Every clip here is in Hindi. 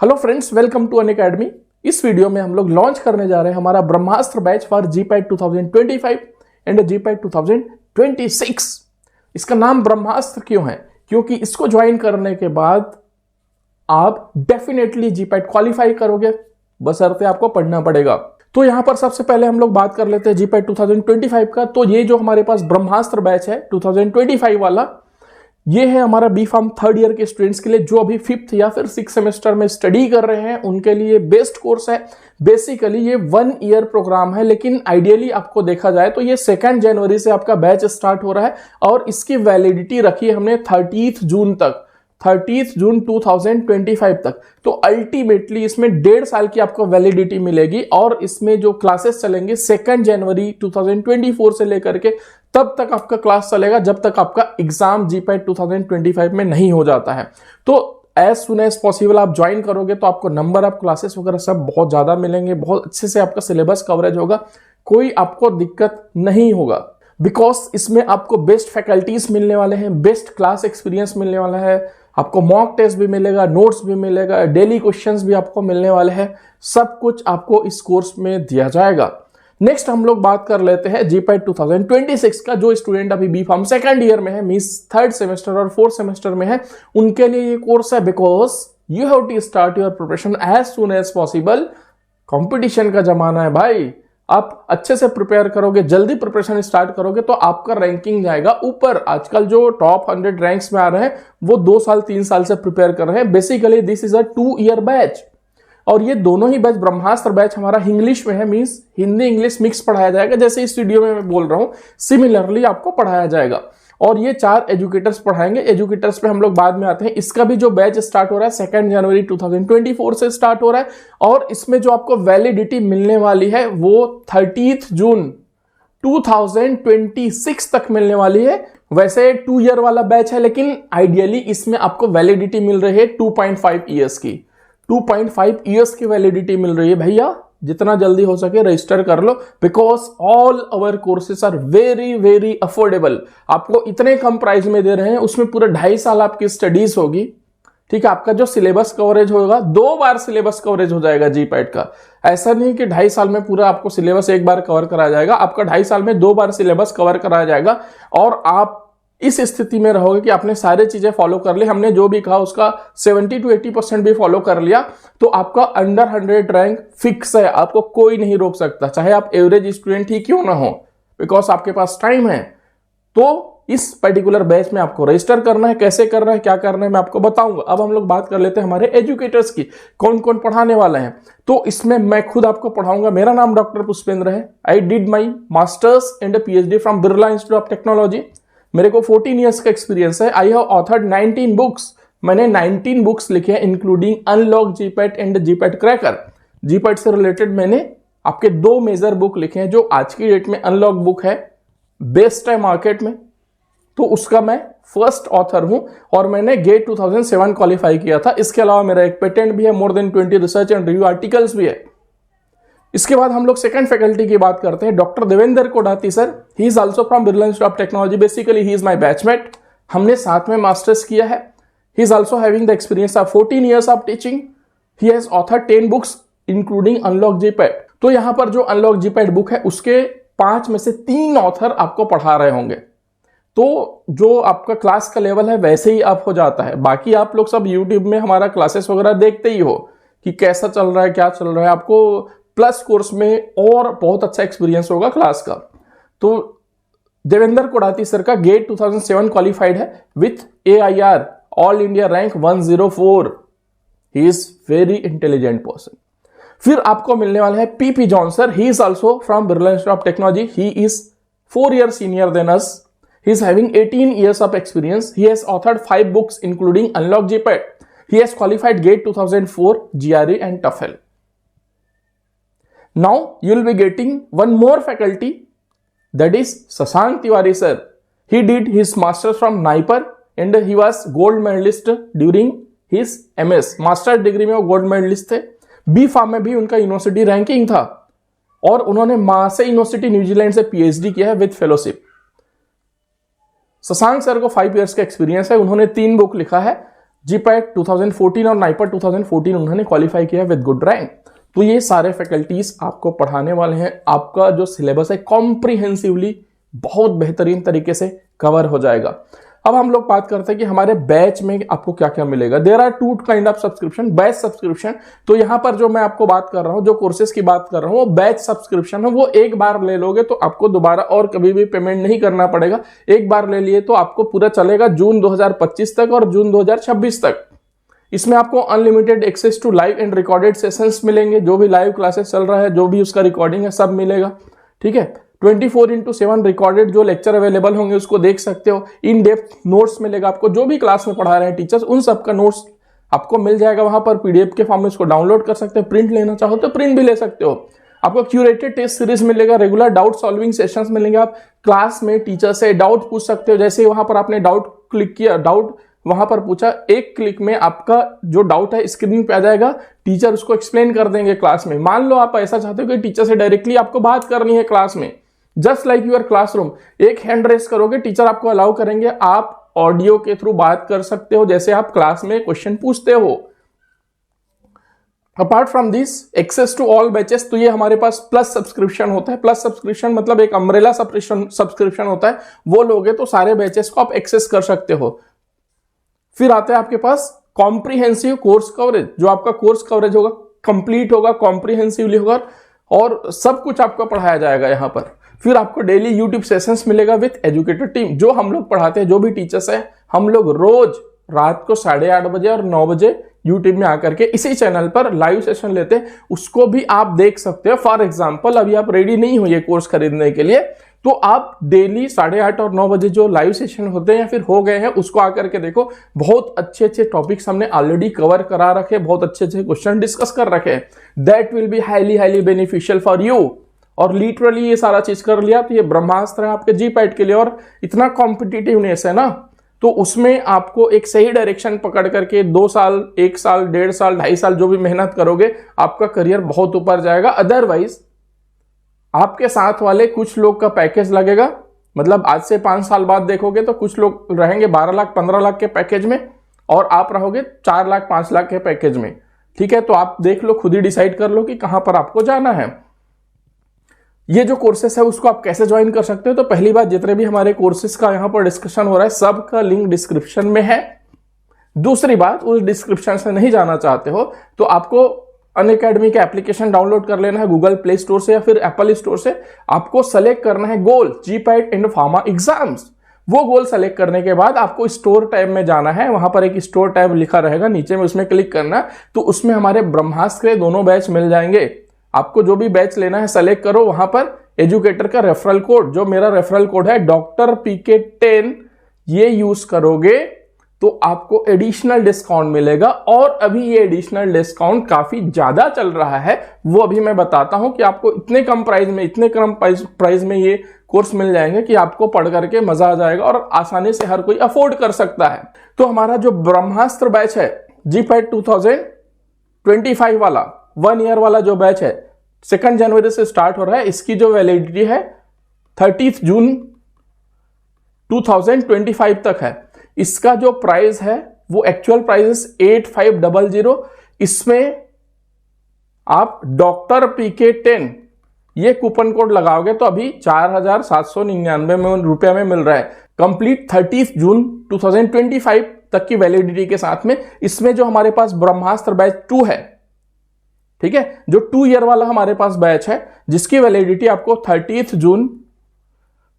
Hello friends, welcome to Unacademy. इस वीडियो में हम लोग लॉन्च करने जा रहे हैं हमारा Brahmastra batch for GPAT 2025 and GPAT 2026। इसका नाम ब्रह्मास्त्र क्यों है? क्योंकि इसको ज्वाइन करने के बाद आप डेफिनेटली जीपैट क्वालिफाई करोगे, बशर्ते आपको पढ़ना पड़ेगा। तो यहां पर सबसे पहले हम लोग बात कर लेते हैं जीपैट 2025 का। तो ये जो हमारे पास ब्रह्मास्त्र बैच है 2025 वाला, ये है हमारा बी फार्म थर्ड ईयर के स्टूडेंट्स के लिए जो अभी 5th या फिर 6th सेमेस्टर में स्टडी कर रहे हैं, उनके लिए बेस्ट कोर्स है। बेसिकली ये 1 ईयर प्रोग्राम है, लेकिन आइडियली आपको देखा जाए तो ये 2 जनवरी से आपका बैच स्टार्ट हो रहा है और इसकी वैलिडिटी रखी है हमने 30 जून तक, 30 जून 2025 तक। तो अल्टीमेटली इसमें 1.5 साल की आपको वैलिडिटी मिलेगी और इसमें जो क्लासेस चलेंगे 2 जनवरी 2024 से लेकर के तब तक आपका क्लास चलेगा जब तक आपका एग्जाम जीपैट 2025 में नहीं हो जाता है। तो एज सुन एज पॉसिबल आप ज्वाइन करोगे तो आपको नंबर ऑफ क्लासेस वगैरह सब बहुत ज्यादा मिलेंगे, बहुत अच्छे से आपका सिलेबस कवरेज होगा, कोई आपको दिक्कत नहीं होगा। बिकॉज इसमें आपको बेस्ट फैकल्टीज मिलने वाले हैं, बेस्ट क्लास एक्सपीरियंस मिलने वाला है, आपको मॉक टेस्ट भी मिलेगा, नोट्स भी मिलेगा, डेली क्वेश्चंस भी आपको मिलने वाले हैं। सब कुछ आपको इस कोर्स में दिया जाएगा। नेक्स्ट हम लोग बात कर लेते हैं जीपैट 2026 का। जो स्टूडेंट अभी बी फार्म 2nd ईयर में है, मींस 3rd सेमेस्टर और 4th सेमेस्टर में है, उनके लिए ये कोर्स है। Because you have to start your preparation as soon as possible. Competition का जमाना है भाई, आप अच्छे से प्रिपेयर करोगे, जल्दी प्रिपरेशन स्टार्ट करोगे तो आपका रैंकिंग जाएगा ऊपर। आजकल जो टॉप 100 रैंक्स में आ रहे हैं वो 2 साल 3 साल से प्रिपेयर कर रहे हैं। Basically this is a 2 year batch और ये दोनों ही बैच, ब्रह्मास्त्र बैच हमारा इंग्लिश में है, मींस हिंदी इंग्लिश मिक्स पढ़ाया जाएगा। जैसे इस वीडियो में मैं बोल रहा हूं सिमिलरली आपको पढ़ाया जाएगा और ये 4 एजुकेटर्स पढ़ाएंगे। एजुकेटर्स पे हम लोग बाद में आते हैं। इसका भी जो बैच स्टार्ट हो रहा है 2 जनवरी 2024 से स्टार्ट हो रहा है और इसमें जो आपको वैलिडिटी मिलने वाली है वो 30 जून 2026 तक मिलने वाली है। वैसे 2 ईयर वाला बैच है, लेकिन आइडियली इसमें आपको वैलिडिटी मिल रही है 2.5 ईयर्स की। 2.5 ईयर्स की वैलिडिटी मिल रही है भैया। जितना जल्दी हो सके रजिस्टर कर लो, because all our courses are very very affordable. आपको इतने कम प्राइस में दे रहे हैं, उसमें पूरा 2.5 साल आपकी स्टडीज होगी। ठीक है, आपका जो सिलेबस कवरेज होगा 2 बार सिलेबस कवरेज हो जाएगा जीपैट का। ऐसा नहीं कि 2.5 साल में पूरा आपको सिलेबस एक बार कवर कराया जाएगा, आपका 2.5 साल में 2 बार सिलेबस कवर कराया जाएगा और आप इस स्थिति में रहोगे कि आपने सारी चीजें फॉलो कर ली। हमने जो भी कहा उसका 70 to 80% भी फॉलो कर लिया तो आपका अंडर 100 रैंक फिक्स है। आपको कोई नहीं रोक सकता, चाहे आप एवरेज स्टूडेंट ही क्यों ना हो, बिकॉज आपके पास टाइम है। तो इस पर्टिकुलर बैच में आपको रजिस्टर करना है। कैसे करना है, क्या करना है, मैं आपको बताऊंगा। अब हम लोग बात कर लेते हैं हमारे एजुकेटर्स की, कौन कौन पढ़ाने वाले हैं। तो इसमें मैं खुद आपको पढ़ाऊंगा। मेरा नाम डॉक्टर पुष्पेंद्र है। I did my masters and PhD from Birla institute of technology. मेरे को 14 ईयर्स का एक्सपीरियंस है। I have authored 19 books. मैंने 19 बुक्स लिखे हैं, including unlock GPAT and GPAT cracker. GPAT से रिलेटेड मैंने आपके 2 मेजर बुक लिखे हैं। जो आज की डेट में अनलॉक बुक है, बेस्ट है मार्केट में, तो उसका मैं फर्स्ट ऑथर हूं और मैंने गेट 2007 क्वालिफाई किया था। इसके अलावा मेरा एक पेटेंट भी है, more than 20 research and review articles भी है। इसके बाद हम लोग सेकंड फैकल्टी की बात करते हैं, doctor Devendra Kodati sir. He is also from Birla institute of technology. Basically he is my batchmate. हमने साथ में मास्टर्स किया है। He is also having the experience of 14 years of teaching. He has authored 10 books including unlock GPAT. तो यहां पर जो अनलॉक जीपैट बुक है उसके 5 में से 3 ऑथर आपको पढ़ा रहे होंगे। तो जो आपका क्लास का लेवल है वैसे ही अप हो जाता है। बाकी आप लोग सब यूट्यूब में हमारा क्लासेस वगैरह देखते ही हो कि कैसा चल रहा है, क्या चल रहा है। आपको प्लस कोर्स में और बहुत अच्छा एक्सपीरियंस होगा क्लास का। तो देवेंद्र कोडाती सर का गेट 2007 क्वालिफाइड है with AIR all India rank 104। He is very intelligent person. फिर आपको मिलने वाले हैं PP John sir. He is also from Birla institute of technology. He is 4 years senior than us. He is having 18 years of experience. He has authored 5 books including Unlock GPAT. He has qualified GATE 2004, GRE and TOEFL. Now you will be getting one more faculty, that is Sasank Tiwari sir. He did his masters from NIPER and he was gold medalist during his MS. Master degree में वो गोल्ड मेडलिस्ट थे। बी फार्म में भी उनका यूनिवर्सिटी रैंकिंग था और उन्होंने मासे यूनिवर्सिटी न्यूजीलैंड से PhD किया है विद फेलोशिप। शशांक सर को 5 इयर्स का एक्सपीरियंस है। उन्होंने 3 बुक लिखा है, जीपैट 2014 और नाइपर 2014 उन्होंने क्वालिफाई किया विद गुड रैंक। तो ये सारे फैकल्टीज आपको पढ़ाने वाले हैं। आपका जो सिलेबस है कॉम्प्रिहेंसिवली बहुत बेहतरीन तरीके से कवर हो जाएगा। अब हम लोग बात करते हैं कि हमारे बैच में आपको क्या क्या मिलेगा। There are two kind of subscription, batch subscription. तो यहां पर जो मैं आपको बात कर रहा हूं, जो कोर्सेज की बात कर रहा हूं, वो बैच सब्सक्रिप्शन है। वो एक बार ले लोगे तो आपको दोबारा और कभी भी पेमेंट नहीं करना पड़ेगा। एक बार ले लिए तो आपको पूरा चलेगा जून 2025 तक और जून 2026 तक। इसमें आपको unlimited access to live and recorded sessions मिलेंगे। जो भी लाइव क्लासेस चल रहा है, जो भी उसका रिकॉर्डिंग है, सब मिलेगा। ठीक है, 24/7 रिकॉर्डेड जो लेक्चर अवेलेबल होंगे उसको देख सकते हो। इन डेप्थ नोट्स मिलेगा आपको, जो भी क्लास में पढ़ा रहे हैं टीचर्स, उन सब का नोट्स आपको मिल जाएगा वहां पर। पीडीएफ के फॉर्म में इसको डाउनलोड कर सकते हो। प्रिंट लेना चाहो तो प्रिंट भी ले सकते हो। आपको क्यूरेटेड टेस्ट सीरीज मिलेगा, रेगुलर डाउट सॉल्विंग सेशंस मिलेंगे। आप क्लास में टीचर से डाउट पूछ सकते हो। जैसे वहां पर आपने डाउट क्लिक किया, डाउट वहां पर पूछा, एक क्लिक में आपका जो डाउट है स्क्रीन पे आ जाएगा। टीचर उसको एक्सप्लेन कर देंगे क्लास में। मान लो आप ऐसा चाहते हो कि टीचर से डायरेक्टली आपको बात करनी है क्लास में, जस्ट लाइक यूर क्लासरूम, एक हैंड रेस करोगे, टीचर आपको अलाउ करेंगे, आप ऑडियो के थ्रू बात कर सकते हो जैसे आप क्लास में क्वेश्चन पूछते हो। Apart from this access to all batches, तो ये हमारे पास प्लस सब्सक्रिप्शन होता है। प्लस सब्सक्रिप्शन मतलब एक अम्ब्रेला सब्सक्रिप्शन होता है। वो लोगे तो सारे बैचेस को आप एक्सेस कर सकते हो। फिर आता है आपके पास कॉम्प्रिहेंसिव कोर्स कवरेज। जो आपका कोर्स कवरेज होगा कंप्लीट होगा, कॉम्प्रिहेंसिवली होगा और सब कुछ आपको पढ़ाया जाएगा यहाँ पर। फिर आपको डेली यूट्यूब सेशंस मिलेगा विथ एजुकेटर टीम। जो हम लोग पढ़ाते हैं, जो भी टीचर्स हैं, हम लोग रोज रात को 8:30 बजे और 9 बजे यूट्यूब में आकर के इसी चैनल पर लाइव सेशन लेते हैं। उसको भी आप देख सकते हो। फॉर एग्जाम्पल, अभी आप रेडी नहीं हो ये कोर्स खरीदने के लिए, तो आप डेली 8:30 और 9 बजे जो लाइव सेशन होते हैं या फिर हो गए हैं, उसको आकर के देखो। बहुत अच्छे अच्छे टॉपिक्स हमने ऑलरेडी कवर करा रखे, बहुत अच्छे अच्छे क्वेश्चन डिस्कस कर रखे हैं। That will be highly beneficial for you. और लिटरली ये सारा चीज कर लिया तो ये ब्रह्मास्त्र है आपके जीपैट के लिए। और इतना कॉम्पिटिटिवनेस है ना, तो उसमें आपको एक सही डायरेक्शन पकड़ करके 2 साल, 1 साल, 1.5 साल, 2.5 साल जो भी मेहनत करोगे, आपका करियर बहुत ऊपर जाएगा। अदरवाइज आपके साथ वाले कुछ लोग का पैकेज लगेगा, मतलब आज से 5 साल बाद देखोगे तो कुछ लोग रहेंगे 12 लाख 15 लाख के पैकेज में और आप रहोगे 4 लाख 5 लाख के पैकेज में। ठीक है, तो आप देख लो, खुद ही डिसाइड कर लो कि कहां पर आपको जाना है। ये जो कोर्सेस है उसको आप कैसे ज्वाइन कर सकते हो। तो पहली बात, जितने भी हमारे कोर्सेस का यहां पर डिस्कशन हो रहा है, सबका लिंक डिस्क्रिप्शन में है। दूसरी बात, उस डिस्क्रिप्शन से नहीं जाना चाहते हो तो आपको अनअकैडमी का एप्लीकेशन डाउनलोड कर लेना है गूगल प्ले स्टोर से या फिर एप्पल स्टोर से। आपको सेलेक्ट करना है गोल, जीपैट एंड फार्मा एग्जाम्स। वो गोल सेलेक्ट करने के बाद आपको स्टोर टैब में जाना है। वहां पर एक स्टोर टैब लिखा रहेगा नीचे में, उसमें क्लिक करना। तो उसमें हमारे ब्रह्मास्त्र के दोनों बैच मिल जाएंगे। आपको जो भी बैच लेना है सेलेक्ट करो। वहां पर एजुकेटर का रेफरल कोड, जो मेरा रेफरल कोड है डॉक्टर PK10, ये यूज करोगे तो आपको एडिशनल डिस्काउंट मिलेगा। और अभी ये एडिशनल डिस्काउंट काफी ज्यादा चल रहा है, वो अभी मैं बताता हूं कि आपको इतने कम प्राइस में, इतने कम प्राइस में ये कोर्स मिल जाएंगे कि आपको पढ़ करके मजा आ जाएगा और आसानी से हर कोई अफोर्ड कर सकता है। तो हमारा जो ब्रह्मास्त्र बैच है जीपैट 2025 वाला 1 ईयर वाला जो बैच है, 2 जनवरी से स्टार्ट हो रहा है। इसकी जो वैलिडिटी है 30 जून 2025 तक है। इसका जो प्राइस है वो एक्चुअल प्राइस 8500। इसमें आप डॉक्टर PK10 ये कूपन कोड लगाओगे तो अभी 4799 रुपए में मिल रहा है। कंप्लीट 30 जून 2025 तक की वैलिडिटी के साथ में। इसमें जो हमारे पास ब्रह्मास्त्र बैच 2 है, ठीक है, जो 2 ईयर वाला हमारे पास बैच है, जिसकी वैलिडिटी आपको 30 जून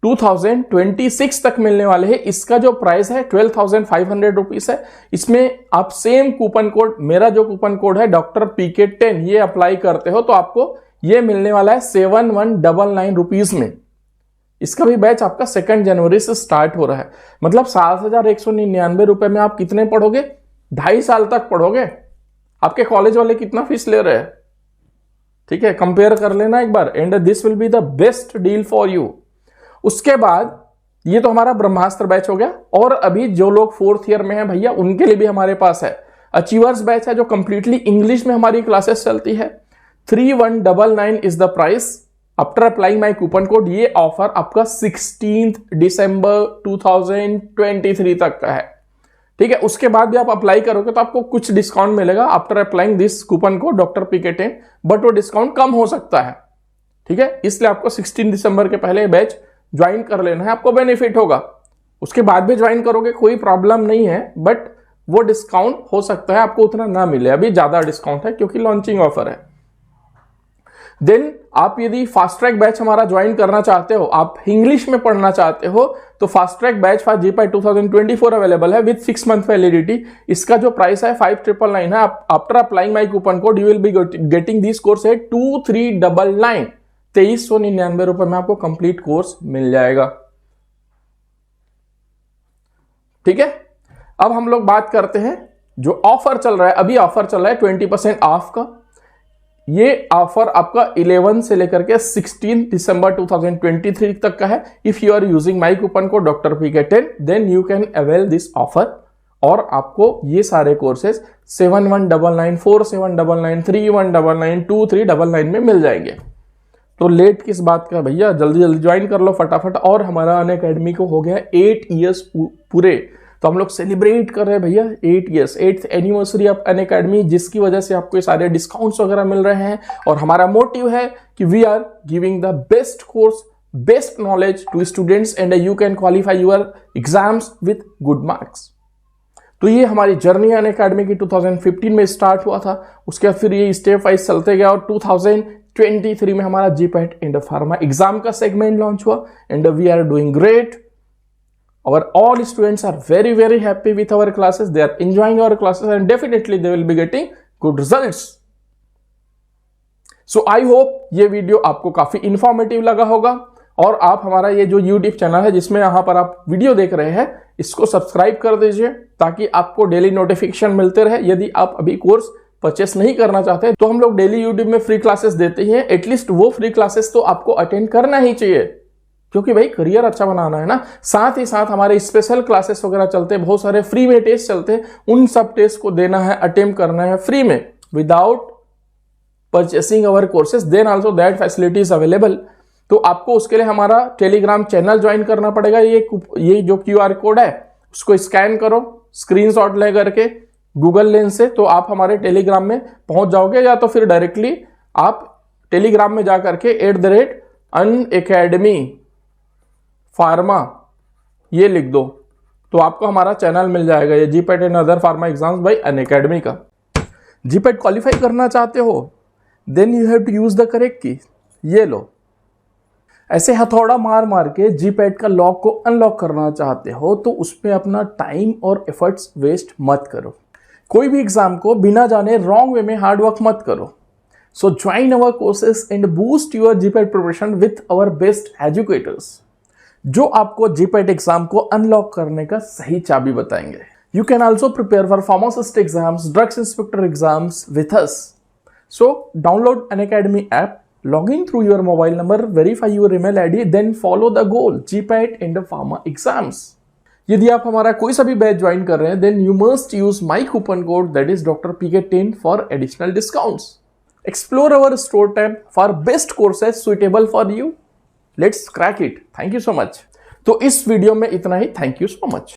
2026 तक मिलने वाले हैं। इसका जो प्राइस है 12,500 रुपीज है। इसमें आप सेम कूपन कोड, मेरा जो कूपन कोड है डॉक्टर PK10, ये अप्लाई करते हो तो आपको ये मिलने वाला है 7199 रुपीज में। इसका भी बैच आपका 2 जनवरी से स्टार्ट हो रहा है। मतलब 7,199 रुपए में आप कितने पढ़ोगे? 2.5 साल तक पढ़ोगे। आपके कॉलेज वाले कितना फीस ले रहे हैं? ठीक है, कंपेयर कर लेना एक बार। And this will be the best deal for you. उसके बाद ये तो हमारा ब्रह्मास्त्र बैच हो गया। और अभी जो लोग 4th ईयर में हैं भैया, उनके लिए भी हमारे पास है अचीवर्स बैच है, जो कंप्लीटली इंग्लिश में हमारी क्लासेस चलती है। 3199 is the price after applying my coupon code. ये ऑफर आपका 16 दिसंबर 2023 तक का है। ठीक है, उसके बाद भी आप अप्लाई करोगे तो आपको कुछ डिस्काउंट मिलेगा after applying this coupon code doctor PK10, but वो डिस्काउंट कम हो सकता है। ठीक है, इसलिए आपको 16 दिसंबर के पहले बैच ज्वाइन कर लेना है, आपको बेनिफिट होगा। उसके बाद भी ज्वाइन करोगे कोई प्रॉब्लम नहीं है, बट वो डिस्काउंट हो सकता है आपको उतना ना मिले, अभी ज्यादा डिस्काउंट है क्योंकि लॉन्चिंग ऑफर है। देन आप यदि फास्ट ट्रैक बैच हमारा ज्वाइन करना चाहते हो, आप इंग्लिश में पढ़ना चाहते हो, तो fast track batch for GPAT 2024 available है विद 6 मंथ वैलिडिटी। इसका जो प्राइस है 5999 है। After applying my coupon code you will be getting this course eight 2399, 2399 रुपए में आपको कंप्लीट कोर्स मिल जाएगा। ठीक है, अब हम लोग बात करते हैं जो ऑफर चल रहा है, अभी ऑफर चल रहा है 20% ऑफ का। ये ऑफर आपका 11 से लेकर के 16 दिसंबर 2023 तक का है। If you are using my coupon code doctor PK10 then you can avail this offer, और आपको ये सारे कोर्सेज 7199, 4799, 3199, 2399 में मिल जाएंगे। तो लेट किस बात का भैया, जल्दी जल्दी ज्वाइन कर लो फटाफट। और हमारा अनअकैडमी को हो गया 8 ईयर्स पूरे, तो हम लोग सेलिब्रेट कर रहे हैं भैया 8 years, 8th anniversary of Unacademy, जिसकी वजह से आपको ये सारे डिस्काउंट्स वगैरह मिल रहे हैं। और हमारा मोटिव है कि we are giving the best course, best knowledge to students and you can qualify your exams with good marks. तो ये हमारी जर्नी अनअकैडमी की 2015 में स्टार्ट हुआ था, उसके बाद फिर ये स्टेप वाइज चलते गया, और 2023 में हमारा GPAT एंड फार्मा एग्जाम का सेगमेंट लॉन्च हुआ, and we are doing great. Our all students are very very happy with our classes. They are enjoying our classes and definitely they will be getting good results. So I hope ये वीडियो आपको काफी इंफॉर्मेटिव लगा होगा, और आप हमारा ये जो YouTube चैनल है जिसमें यहाँ पर आप वीडियो देख रहे हैं, इसको सब्सक्राइब कर दीजिए ताकि आपको डेली नोटिफिकेशन मिलते रहे। यदि आप अभी कोर्स परचेस नहीं करना चाहते तो हम लोग डेली YouTube में फ्री क्लासेस देते हैं, एटलीस्ट वो फ्री क्लासेस तो आपको अटेंड करना ही चाहिए, क्योंकि भाई करियर अच्छा बनाना है ना। साथ ही साथ हमारे स्पेशल क्लासेस वगैरह चलते हैं, बहुत सारे फ्री में टेस्ट चलते हैं, उन सब टेस्ट को देना है, अटेम्प्ट करना है फ्री में without purchasing our courses, then also that facility is available. तो आपको उसके लिए हमारा टेलीग्राम चैनल ज्वाइन करना पड़ेगा। ये जो QR कोड है उसको स्कैन करो, स्क्रीनशॉट ले करके गूगल लेंस से, तो आप हमारे टेलीग्राम में पहुंच जाओगे, या तो फिर डायरेक्टली आप टेलीग्राम में जा करके @unacademy फार्मा ये लिख दो, तो आपको हमारा चैनल मिल जाएगा, ये GPAT and other pharma exams by Unacademy का। GPAT क्वालिफाई करना चाहते हो, then you have to use the correct key, ये लो। ऐसे हथौड़ा मार मार के GPAT का लॉक को अनलॉक करना चाहते हो, तो उसमें अपना टाइम और एफर्ट्स वेस्ट मत करो। कोई भी एग्जाम को बिना जाने रॉन्ग वे में हार्ड वर्क मत करो। सो join our courses and boost your GPAT preparation with our best educators, जो आपको GPAT एग्जाम को अनलॉक करने का सही चाबी बताएंगे। You can also prepare for pharmacist exams, drugs inspector exams with us. So download Unacademy app, log in through your mobile number, verify your email ID, then follow the goal, GPAT and pharma exams. यदि आप हमारा कोई सा भी बैच ज्वाइन कर रहे हैं, then you must use my coupon code that is Dr. PK10 for additional discounts. Explore our store tab for best courses suitable for you. Let's crack it. Thank you so much. तो इस वीडियो में इतना ही। Thank you so much.